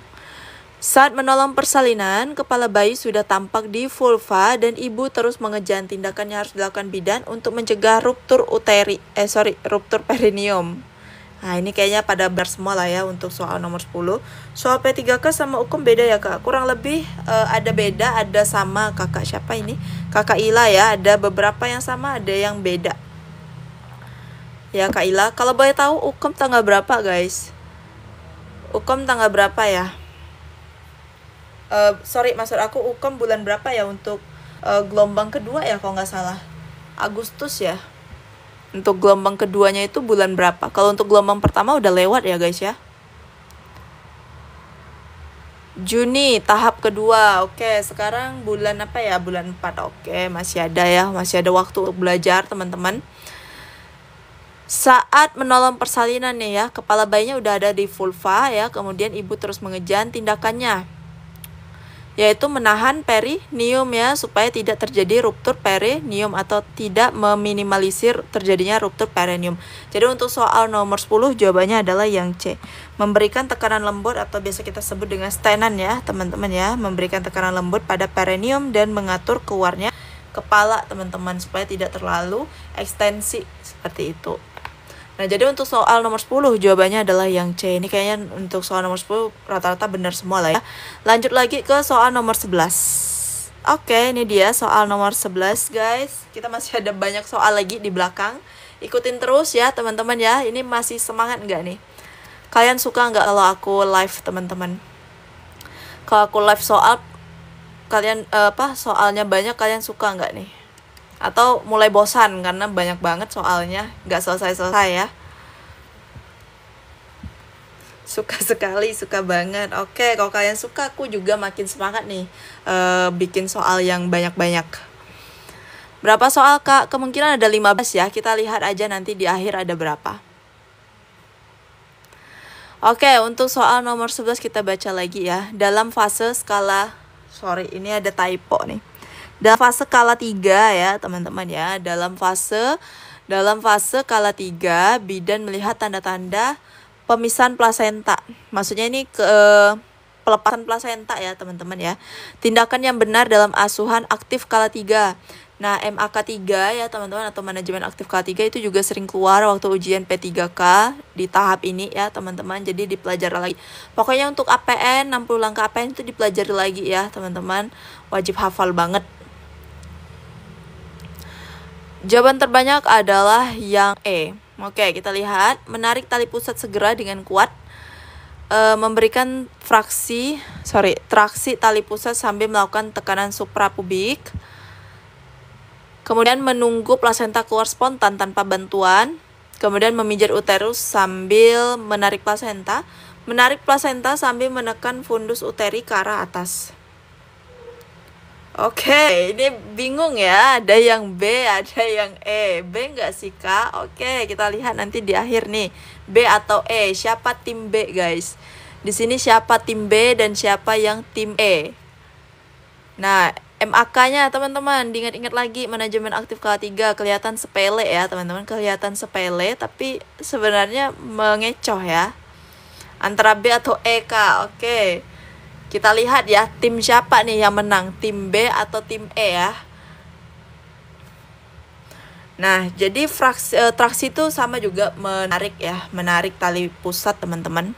Saat menolong persalinan, kepala bayi sudah tampak di vulva dan ibu terus mengejar. Tindakannya harus dilakukan bidan untuk mencegah ruptur ruptur perineum. Nah, ini kayaknya pada benar semua lah ya untuk soal nomor 10. Soal P3K sama hukum beda ya kak? Kurang lebih ada beda, ada sama kakak siapa ini? Kakak Ila ya, ada beberapa yang sama, ada yang beda. Ya Kak Ila, kalau boleh tahu hukum tanggal berapa guys? Ukom tanggal berapa ya? Maksud aku Ukom bulan berapa ya untuk gelombang kedua ya kalau nggak salah. Agustus ya. Untuk gelombang keduanya itu bulan berapa? Kalau untuk gelombang pertama udah lewat ya guys ya. Juni tahap kedua. Oke, sekarang bulan apa ya? Bulan 4. Oke, masih ada ya. Masih ada waktu untuk belajar teman-teman. Saat menolong persalinan nih ya, kepala bayinya udah ada di vulva ya, kemudian ibu terus mengejar. Tindakannya yaitu menahan perineum ya, supaya tidak terjadi ruptur perineum atau tidak meminimalisir terjadinya ruptur perineum. Jadi untuk soal nomor 10 jawabannya adalah yang C, memberikan tekanan lembut atau biasa kita sebut dengan stenan ya teman-teman ya, memberikan tekanan lembut pada perineum dan mengatur keluarnya kepala teman-teman supaya tidak terlalu ekstensi seperti itu. Nah, jadi untuk soal nomor 10 jawabannya adalah yang C. Ini kayaknya untuk soal nomor 10 rata-rata benar semua lah ya. Lanjut lagi ke soal nomor 11. Oke, ini dia soal nomor 11 guys. Kita masih ada banyak soal lagi di belakang. Ikutin terus ya teman-teman ya. Ini masih semangat nggak nih? Kalian suka nggak kalau aku live teman-teman? Kalau aku live soal, kalian soalnya banyak, kalian suka nggak nih? Atau mulai bosan karena banyak banget soalnya, nggak selesai-selesai ya. Suka sekali, suka banget. Oke, kalau kalian suka, aku juga makin semangat nih bikin soal yang banyak-banyak. Berapa soal, Kak? Kemungkinan ada 15 ya. Kita lihat aja nanti di akhir ada berapa. Oke, untuk soal nomor 11 kita baca lagi ya. Dalam fase skala, sorry, ini ada typo nih. Dalam fase skala 3 ya, teman-teman ya. Dalam fase skala 3, bidan melihat tanda-tanda pemisahan plasenta. Maksudnya ini pelepasan plasenta ya, teman-teman ya. Tindakan yang benar dalam asuhan aktif skala 3. Nah, MAK 3 ya, teman-teman, atau manajemen aktif skala 3 itu juga sering keluar waktu ujian P3K di tahap ini ya, teman-teman. Jadi dipelajari lagi. Pokoknya untuk APN, 60 langkah APN itu dipelajari lagi ya, teman-teman. Wajib hafal banget. Jawaban terbanyak adalah yang E. Oke, kita lihat. Menarik tali pusat segera dengan kuat. Memberikan traksi tali pusat sambil melakukan tekanan suprapubik. Kemudian menunggu plasenta keluar spontan tanpa bantuan. Kemudian memijat uterus sambil menarik plasenta. Menarik plasenta sambil menekan fundus uteri ke arah atas. Oke, ini bingung ya. Ada yang B, ada yang E. B nggak sih, Kak? Oke, kita lihat nanti di akhir nih. B atau E. Siapa tim B, guys? Di sini siapa tim B dan siapa yang tim E? Nah, MAK-nya teman-teman, diingat-ingat lagi, manajemen aktif skala 3. Kelihatan sepele ya, teman-teman. Kelihatan sepele, tapi sebenarnya mengecoh ya. Antara B atau E, Kak. Oke. Kita lihat ya, tim siapa nih yang menang, tim B atau tim E ya. Nah, jadi traksi itu sama juga menarik ya, menarik tali pusat, teman-teman.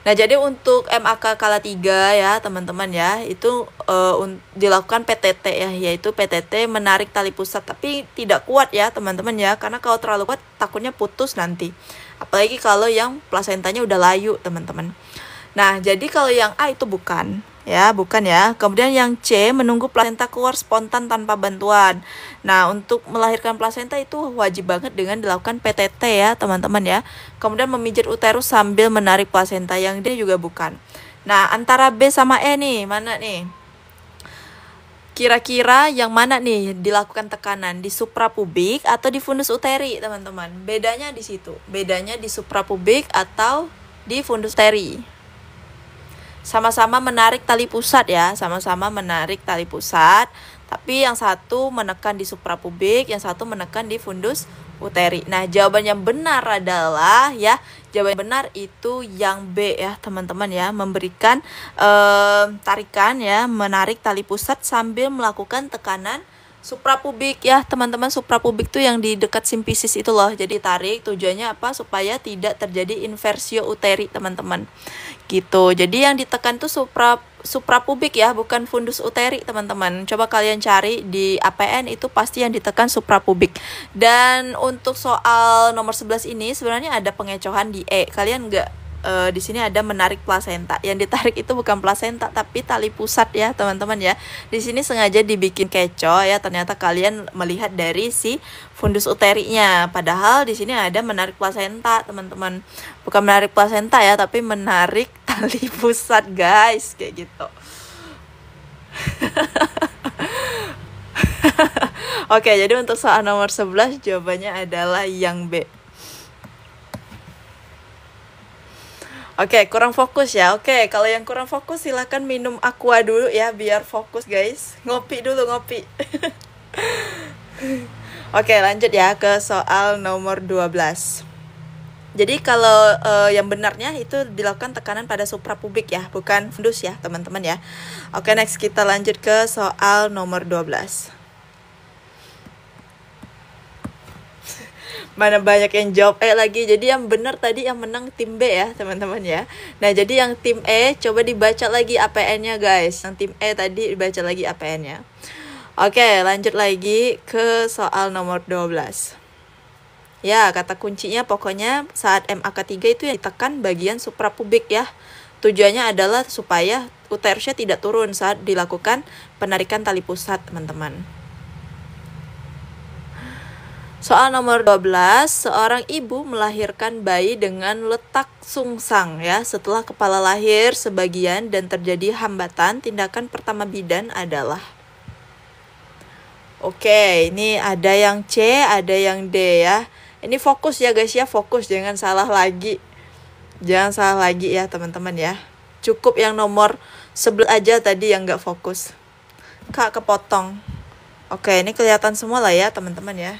Nah, jadi untuk MAK skala 3 ya, teman-teman ya, itu dilakukan PTT ya, yaitu PTT menarik tali pusat, tapi tidak kuat ya, teman-teman ya, karena kalau terlalu kuat takutnya putus nanti. Apalagi kalau yang plasentanya udah layu, teman-teman. Nah, jadi kalau yang A itu bukan ya. Kemudian yang C, menunggu plasenta keluar spontan tanpa bantuan. Nah, untuk melahirkan plasenta itu wajib banget dengan dilakukan PTT ya, teman-teman ya. Kemudian memijat uterus sambil menarik plasenta, yang D juga bukan. Nah, antara B sama E nih, mana nih? Kira-kira yang mana nih dilakukan tekanan, di suprapubik atau di fundus uteri, teman-teman? Bedanya di situ. Bedanya di suprapubik atau di fundus uteri. Sama-sama menarik tali pusat ya, sama-sama menarik tali pusat, tapi yang satu menekan di suprapubik, yang satu menekan di fundus uteri. Nah, jawaban yang benar adalah ya, jawaban yang benar itu yang B ya, teman-teman ya, memberikan tarikan ya, menarik tali pusat sambil melakukan tekanan suprapubik ya, teman-teman. Suprapubik tuh yang di dekat simfisis itu loh. Jadi tarik, tujuannya apa? Supaya tidak terjadi inversio uteri, teman-teman. Gitu. Jadi yang ditekan tuh suprapubik ya, bukan fundus uteri, teman-teman. Coba kalian cari di APN, itu pasti yang ditekan suprapubik. Dan untuk soal nomor 11 ini sebenarnya ada pengecohan di E. Kalian di sini ada menarik plasenta. Yang ditarik itu bukan plasenta tapi tali pusat ya, teman-teman ya. Di sini sengaja dibikin kecoh ya. Ternyata kalian melihat dari si fundus uterinya. Padahal di sini ada menarik plasenta, teman-teman. Bukan menarik plasenta ya, tapi menarik tali pusat, guys. Kayak gitu. Oke, jadi untuk soal nomor 11 jawabannya adalah yang B. Oke, kurang fokus ya. Oke, kalau yang kurang fokus silahkan minum aqua dulu ya, biar fokus, guys. Ngopi dulu, ngopi. Oke, lanjut ya ke soal nomor 12. Jadi kalau yang benarnya itu dilakukan tekanan pada suprapubik ya, bukan fundus ya, teman-teman ya. Oke, next kita lanjut ke soal nomor 12. Mana banyak yang jawab E lagi. Jadi yang benar tadi yang menang tim B ya, teman-teman ya. Nah, jadi yang tim E coba dibaca lagi APN-nya, guys. Yang tim E tadi dibaca lagi APN-nya. Oke, lanjut lagi ke soal nomor 12. Ya, kata kuncinya pokoknya saat MAK 3 itu yang ditekan bagian suprapubik ya. Tujuannya adalah supaya uterusnya tidak turun saat dilakukan penarikan tali pusat, teman-teman. Soal nomor 12, seorang ibu melahirkan bayi dengan letak sungsang ya. Setelah kepala lahir sebagian dan terjadi hambatan, tindakan pertama bidan adalah. Oke, ini ada yang C, ada yang D ya. Ini fokus ya guys ya, fokus, jangan salah lagi. Jangan salah lagi ya teman-teman ya. Cukup yang nomor 11 aja tadi yang gak fokus. Kak kepotong. Oke, ini kelihatan semua lah ya teman-teman ya.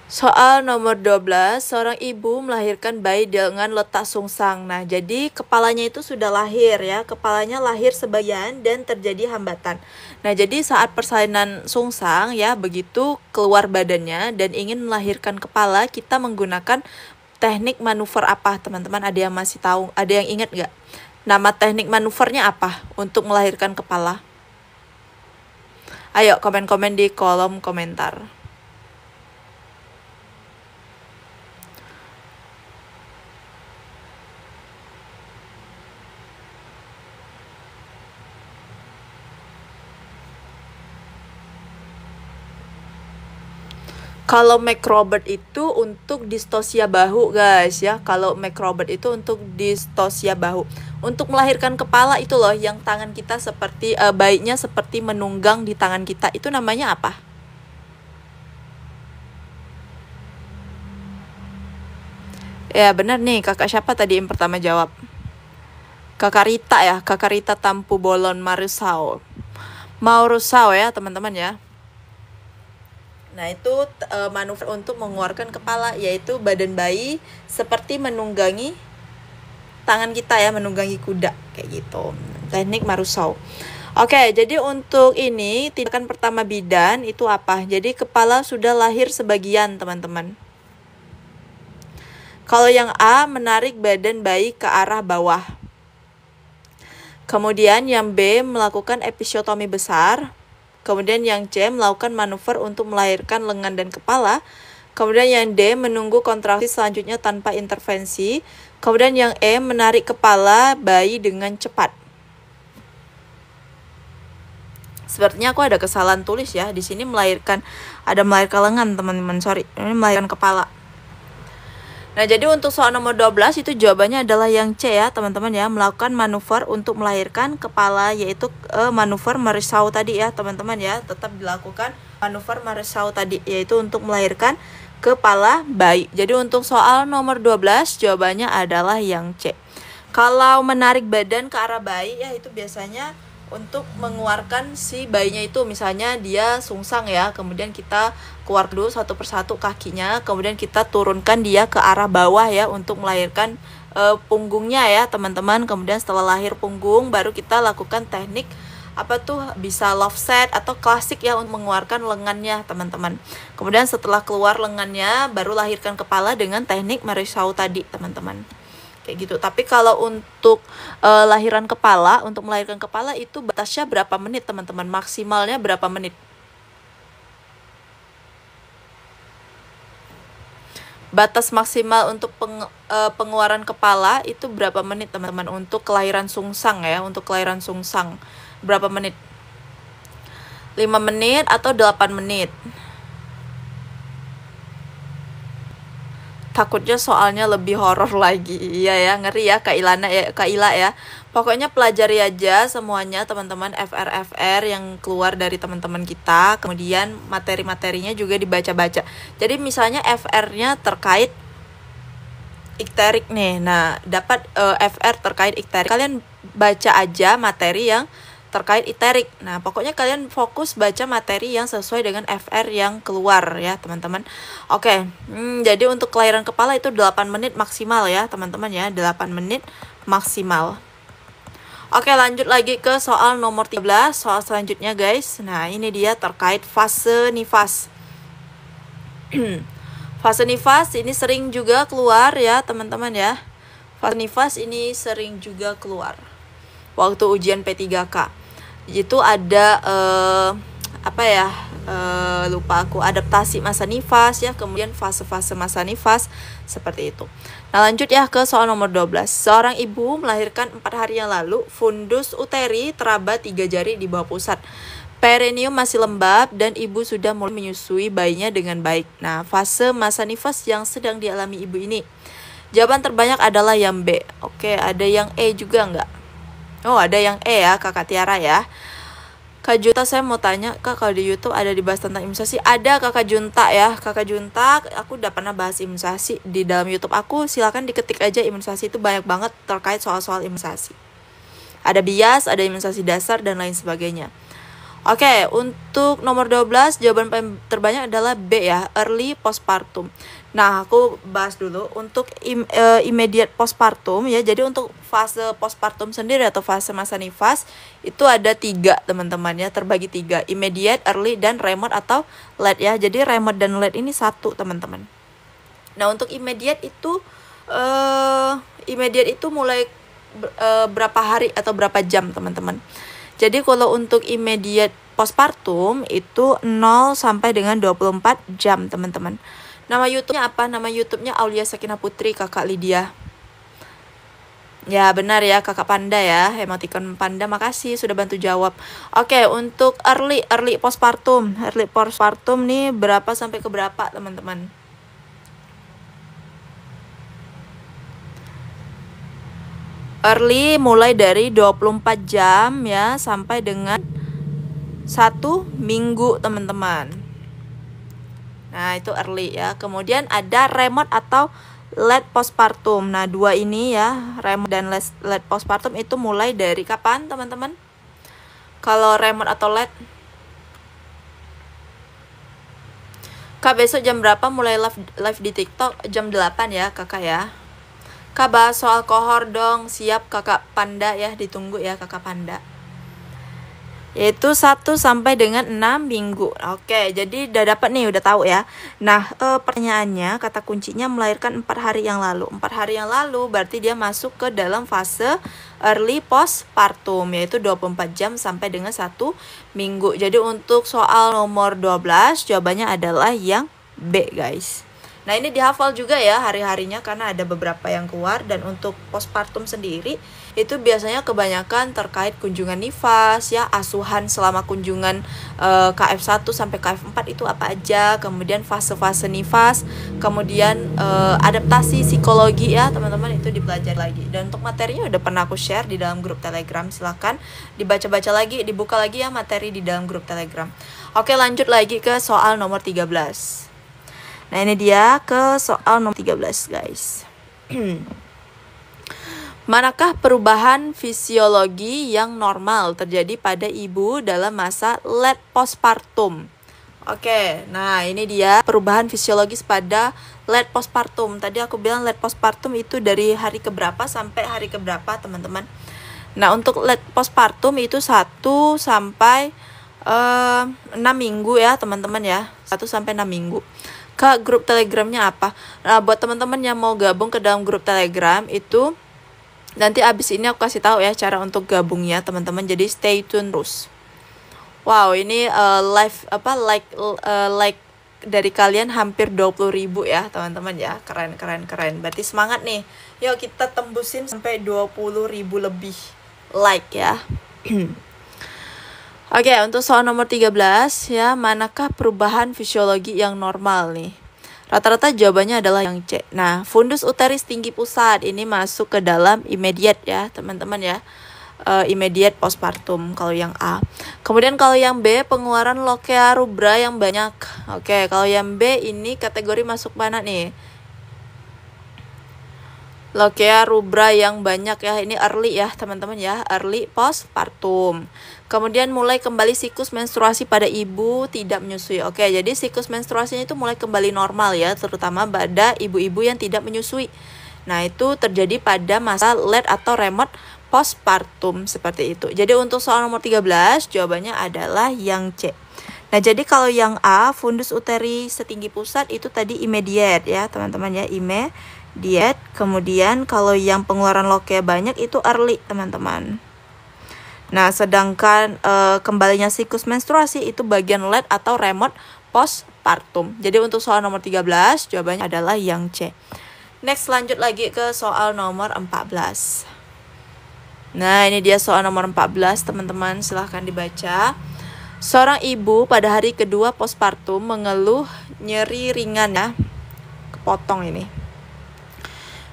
Soal nomor 12, seorang ibu melahirkan bayi dengan letak sungsang. Nah, jadi kepalanya itu sudah lahir ya, kepalanya lahir sebagian dan terjadi hambatan. Nah, jadi saat persalinan sungsang ya, begitu keluar badannya dan ingin melahirkan kepala, kita menggunakan teknik manuver apa, teman-teman? Ada yang masih tahu? Ada yang ingat nggak? Nama teknik manuvernya apa untuk melahirkan kepala? Ayo komen-komen di kolom komentar. Kalau Macrobert itu untuk distosia bahu guys ya. Kalau Macrobert itu untuk distosia bahu. Untuk melahirkan kepala itu loh, yang tangan kita seperti bayinya seperti menunggang di tangan kita. Itu namanya apa? Ya benar nih, kakak siapa tadi yang pertama jawab? Kakak Rita ya, kakak Rita Tampu Bolon Marusau. Maurusau ya teman-teman ya. Nah, itu manuver untuk mengeluarkan kepala, yaitu badan bayi seperti menunggangi tangan kita ya, menunggangi kuda kayak gitu. Teknik Marusau. Oke, jadi untuk ini tindakan pertama bidan itu apa? Jadi kepala sudah lahir sebagian, teman-teman. Kalau yang A, menarik badan bayi ke arah bawah. Kemudian yang B, melakukan episiotomi besar. Kemudian yang C, melakukan manuver untuk melahirkan lengan dan kepala. Kemudian yang D, menunggu kontraksi selanjutnya tanpa intervensi. Kemudian yang E, menarik kepala bayi dengan cepat. Sepertinya aku ada kesalahan tulis ya. Di sini melahirkan lengan, teman-teman. Sorry, ini melahirkan kepala. Nah, jadi untuk soal nomor 12 itu jawabannya adalah yang C ya, teman-teman ya. Melakukan manuver untuk melahirkan kepala, yaitu manuver Marusau tadi ya, teman-teman ya. Tetap dilakukan manuver Marusau tadi, yaitu untuk melahirkan kepala bayi. Jadi untuk soal nomor 12 jawabannya adalah yang C. Kalau menarik badan ke arah bayi ya, itu biasanya untuk mengeluarkan si bayinya itu, misalnya dia sungsang ya, kemudian kita keluar dulu satu persatu kakinya, kemudian kita turunkan dia ke arah bawah ya untuk melahirkan punggungnya ya teman-teman. Kemudian setelah lahir punggung baru kita lakukan teknik apa tuh, bisa love set atau klasik ya untuk mengeluarkan lengannya teman-teman. Kemudian setelah keluar lengannya baru lahirkan kepala dengan teknik Marusau tadi teman-teman. Kayak gitu. Tapi kalau untuk untuk melahirkan kepala itu batasnya berapa menit teman-teman? Maksimalnya berapa menit? Batas maksimal untuk pengeluaran kepala itu berapa menit teman-teman? Untuk kelahiran sungsang ya, untuk kelahiran sungsang berapa menit? 5 menit atau 8 menit? Takutnya soalnya lebih horor lagi. Iya ya, ngeri ya Kak Ilana ya, Kak Ila ya. Pokoknya pelajari aja semuanya teman-teman, FR yang keluar dari teman-teman kita. Kemudian materi-materinya juga dibaca-baca. Jadi misalnya FR-nya terkait ikterik nih. Nah, dapat FR terkait ikterik. Kalian baca aja materi yang terkait iterik. Nah, pokoknya kalian fokus baca materi yang sesuai dengan FR yang keluar ya, teman-teman. Oke, jadi untuk kelahiran kepala itu 8 menit maksimal ya, teman-teman ya, 8 menit maksimal. Oke, lanjut lagi ke soal nomor 13, soal selanjutnya guys. Nah, ini dia terkait fase nifas. Fase nifas ini sering juga keluar ya, teman-teman ya. Fase nifas ini sering juga keluar waktu ujian P3K. Itu ada lupa aku, adaptasi masa nifas ya, kemudian fase-fase masa nifas seperti itu. Nah, lanjut ya ke soal nomor 12. Seorang ibu melahirkan 4 hari yang lalu, fundus uteri teraba 3 jari di bawah pusat. Perineum masih lembab dan ibu sudah mulai menyusui bayinya dengan baik. Nah, fase masa nifas yang sedang dialami ibu ini. Jawaban terbanyak adalah yang B. Oke, ada yang E juga enggak? Oh, ada yang E ya, Kakak Tiara ya. Kak Junta, saya mau tanya, Kak, kalau di YouTube ada dibahas tentang imunisasi? Ada, Kakak Junta ya. Kakak Junta, aku udah pernah bahas imunisasi di dalam YouTube aku. Silakan diketik aja imunisasi, itu banyak banget terkait soal-soal imunisasi. Ada bias, ada imunisasi dasar, dan lain sebagainya. Oke, untuk nomor 12, jawaban paling terbanyak adalah B ya, early postpartum. Nah, aku bahas dulu untuk immediate postpartum ya. Jadi untuk fase postpartum sendiri atau fase masa nifas itu ada 3 teman-teman ya, terbagi 3, immediate, early, dan remote atau late ya. Jadi remote dan late ini satu teman-teman. Nah, untuk immediate itu mulai berapa hari atau berapa jam teman-teman. Jadi kalau untuk immediate postpartum itu 0 sampai dengan 24 jam teman-teman. Nama YouTube-nya apa? Nama YouTube-nya Aulia Sakinah Putri, Kakak Lydia. Ya benar ya, Kakak Panda ya, Emoticon Panda, makasih sudah bantu jawab. Oke, untuk early postpartum. Early postpartum nih berapa sampai ke berapa teman-teman? Early mulai dari 24 jam ya sampai dengan 1 minggu teman-teman. Nah, itu early ya. Kemudian ada remote atau late postpartum. Nah, 2 ini ya, remote dan late postpartum itu mulai dari kapan teman-teman? Kalau remote atau late? Kak, besok jam berapa mulai live di TikTok? Jam 8 ya kakak ya. Kak, bahas soal kohor dong. Siap Kakak Panda ya, ditunggu ya Kakak Panda. Yaitu 1 sampai dengan 6 minggu. Oke, jadi udah dapat nih, udah tahu ya. Nah, pertanyaannya, kata kuncinya melahirkan 4 hari yang lalu. 4 hari yang lalu berarti dia masuk ke dalam fase early postpartum, yaitu 24 jam sampai dengan 1 minggu. Jadi untuk soal nomor 12 jawabannya adalah yang B guys. Nah, ini dihafal juga ya hari-harinya karena ada beberapa yang keluar. Dan untuk postpartum sendiri itu biasanya kebanyakan terkait kunjungan nifas ya, asuhan selama kunjungan KF1 sampai KF4 itu apa aja, kemudian fase-fase nifas, kemudian adaptasi psikologi ya teman-teman, itu dipelajari lagi. Dan untuk materinya udah pernah aku share di dalam grup Telegram, silahkan dibaca-baca lagi, dibuka lagi ya materi di dalam grup Telegram. Oke, lanjut lagi ke soal nomor 13. Nah, ini dia ke soal nomor 13 guys. Manakah perubahan fisiologi yang normal terjadi pada ibu dalam masa late postpartum? Oke, nah ini dia perubahan fisiologis pada late postpartum. Tadi aku bilang late postpartum itu dari hari keberapa sampai hari keberapa teman-teman. Nah, untuk late postpartum itu 1 sampai 6 minggu ya teman-teman ya. 1 sampai 6 minggu. Kak, grup Telegramnya apa? Nah, buat teman-teman yang mau gabung ke dalam grup Telegram itu nanti abis ini aku kasih tahu ya cara untuk gabungnya teman-teman. Jadi stay tune terus. Wow, ini like dari kalian hampir 20.000 ya teman-teman ya. Keren. Berarti semangat nih. Yuk kita tembusin sampai 20.000 lebih like ya. Oke, untuk soal nomor 13 ya, manakah perubahan fisiologi yang normal nih? Rata-rata jawabannya adalah yang C. Nah, fundus uteris tinggi pusat ini masuk ke dalam immediate ya, teman-teman ya. Immediate postpartum kalau yang A. Kemudian kalau yang B, pengeluaran lochia rubra yang banyak. Oke, kalau yang B ini kategori masuk mana nih? Lochia rubra yang banyak ya, ini early ya teman-teman ya, early postpartum. Kemudian mulai kembali siklus menstruasi pada ibu tidak menyusui. Oke, jadi siklus menstruasinya itu mulai kembali normal ya, terutama pada ibu-ibu yang tidak menyusui. Nah, itu terjadi pada masa late atau remote postpartum seperti itu. Jadi untuk soal nomor 13 jawabannya adalah yang C. Nah, jadi kalau yang A, fundus uteri setinggi pusat itu tadi immediate ya teman-teman ya, immediate. Kemudian kalau yang pengeluaran lochia banyak itu early teman-teman. Nah, sedangkan kembalinya siklus menstruasi itu bagian LED atau remote postpartum. Jadi untuk soal nomor 13 jawabannya adalah yang C. Next, lanjut lagi ke soal nomor 14. Nah, ini dia soal nomor 14, teman-teman, silahkan dibaca. Seorang ibu pada hari kedua postpartum mengeluh nyeri ringan, ya. Kepotong ini.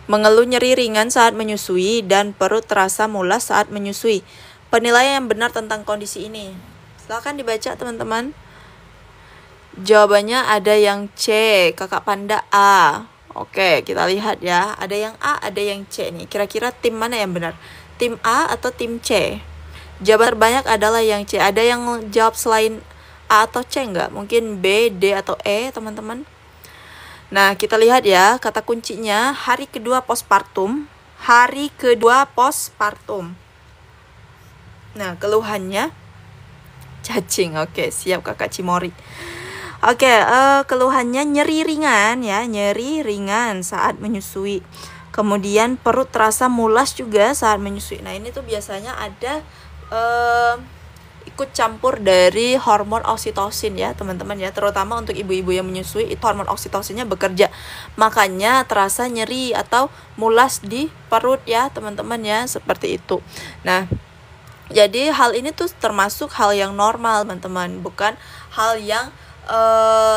Mengeluh nyeri ringan saat menyusui dan perut terasa mulas saat menyusui. Penilaian yang benar tentang kondisi ini. Silahkan dibaca, teman-teman. Jawabannya ada yang C, kakak panda A. Oke, kita lihat ya. Ada yang A, ada yang C nih. Kira-kira tim mana yang benar? Tim A atau tim C? Jawaban terbanyak adalah yang C. Ada yang jawab selain A atau C nggak? Mungkin B, D, atau E, teman-teman. Nah, kita lihat ya. Kata kuncinya hari kedua postpartum. Hari kedua postpartum. Nah, keluhannya cacing. Oke, siap kakak Cimori. Oke, keluhannya nyeri ringan ya, nyeri ringan saat menyusui. Kemudian perut terasa mulas juga saat menyusui. Nah, ini tuh biasanya ada ikut campur dari hormon oksitosin ya, teman-teman ya. Terutama untuk ibu-ibu yang menyusui, itu hormon oksitosinnya bekerja. Makanya terasa nyeri atau mulas di perut ya, teman-teman ya, seperti itu. Nah, jadi hal ini tuh termasuk hal yang normal, teman-teman, bukan hal yang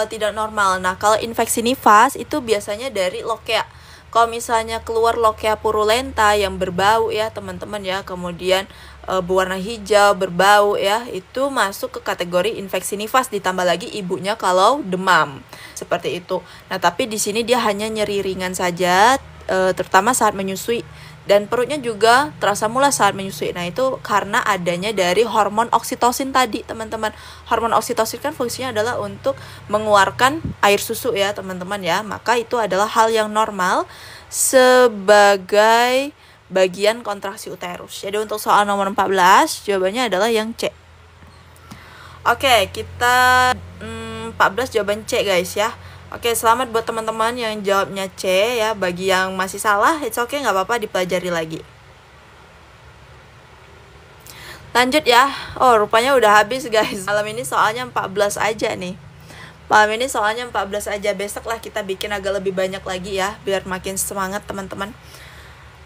tidak normal. Nah, kalau infeksi nifas itu biasanya dari lokea. Kalau misalnya keluar lokea purulenta yang berbau ya, teman-teman ya, kemudian berwarna hijau, berbau ya, itu masuk ke kategori infeksi nifas, ditambah lagi ibunya kalau demam. Seperti itu. Nah, tapi di sini dia hanya nyeri ringan saja, terutama saat menyusui. Dan perutnya juga terasa mulas saat menyusui. Nah, itu karena adanya dari hormon oksitosin tadi, teman-teman. Hormon oksitosin kan fungsinya adalah untuk mengeluarkan air susu ya, teman-teman ya. Maka itu adalah hal yang normal sebagai bagian kontraksi uterus. Jadi untuk soal nomor 14, jawabannya adalah yang C. Oke, kita 14 jawaban C, guys ya. Oke, selamat buat teman-teman yang jawabnya C ya. Bagi yang masih salah, it's okay, nggak apa-apa, dipelajari lagi. Lanjut ya. Oh, rupanya udah habis, guys. Malam ini soalnya 14 aja nih. Malam ini soalnya 14 aja. Besok lah kita bikin agak lebih banyak lagi ya, biar makin semangat, teman-teman.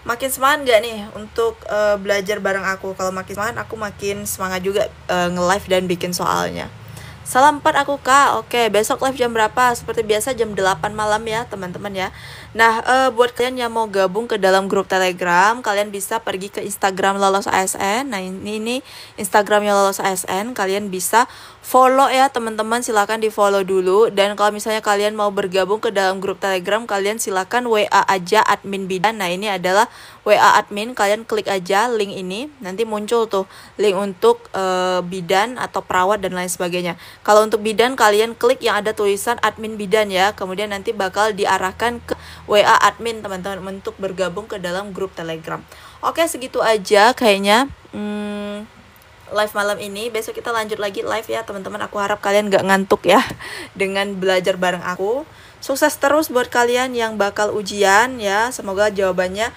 Makin semangat gak nih untuk belajar bareng aku? Kalau makin semangat, aku makin semangat juga nge-live dan bikin soalnya. Salam 4 aku Kak. Oke, besok live jam berapa? Seperti biasa jam 8 malam ya, teman-teman ya. Nah, buat kalian yang mau gabung ke dalam grup Telegram, kalian bisa pergi ke Instagram Lolos ASN. Nah, ini Instagramnya Lolos ASN. Kalian bisa follow ya, teman-teman. Silakan di-follow dulu. Dan kalau misalnya kalian mau bergabung ke dalam grup Telegram, kalian silakan WA aja admin bidan. Nah, ini adalah WA admin. Kalian klik aja link ini. Nanti muncul tuh link untuk bidan atau perawat dan lain sebagainya. Kalau untuk bidan, kalian klik yang ada tulisan admin bidan ya. Kemudian nanti bakal diarahkan ke WA admin, teman-teman, untuk bergabung ke dalam grup Telegram. Oke, segitu aja kayaknya live malam ini. Besok kita lanjut lagi live ya, teman-teman. Aku harap kalian gak ngantuk ya dengan belajar bareng aku. Sukses terus buat kalian yang bakal ujian ya. Semoga jawabannya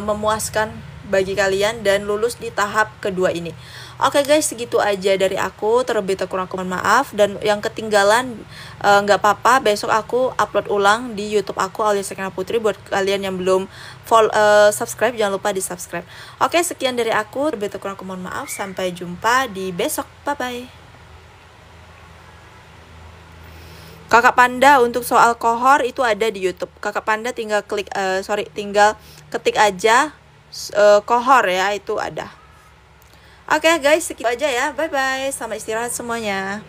memuaskan bagi kalian dan lulus di tahap kedua ini. Oke guys, segitu aja dari aku. Terlebih kurang mohon maaf. Dan yang ketinggalan nggak apa-apa, besok aku upload ulang di YouTube aku, Aulia Sekina Putri. Buat kalian yang belum subscribe, jangan lupa di subscribe. Oke, sekian dari aku. Terlebih kurang mohon maaf. Sampai jumpa di besok. Bye-bye. Kakak Panda untuk soal kohor itu ada di YouTube. Kakak Panda tinggal tinggal ketik aja kohor ya, itu ada. Oke guys, segitu aja ya. Bye bye. Selamat istirahat semuanya.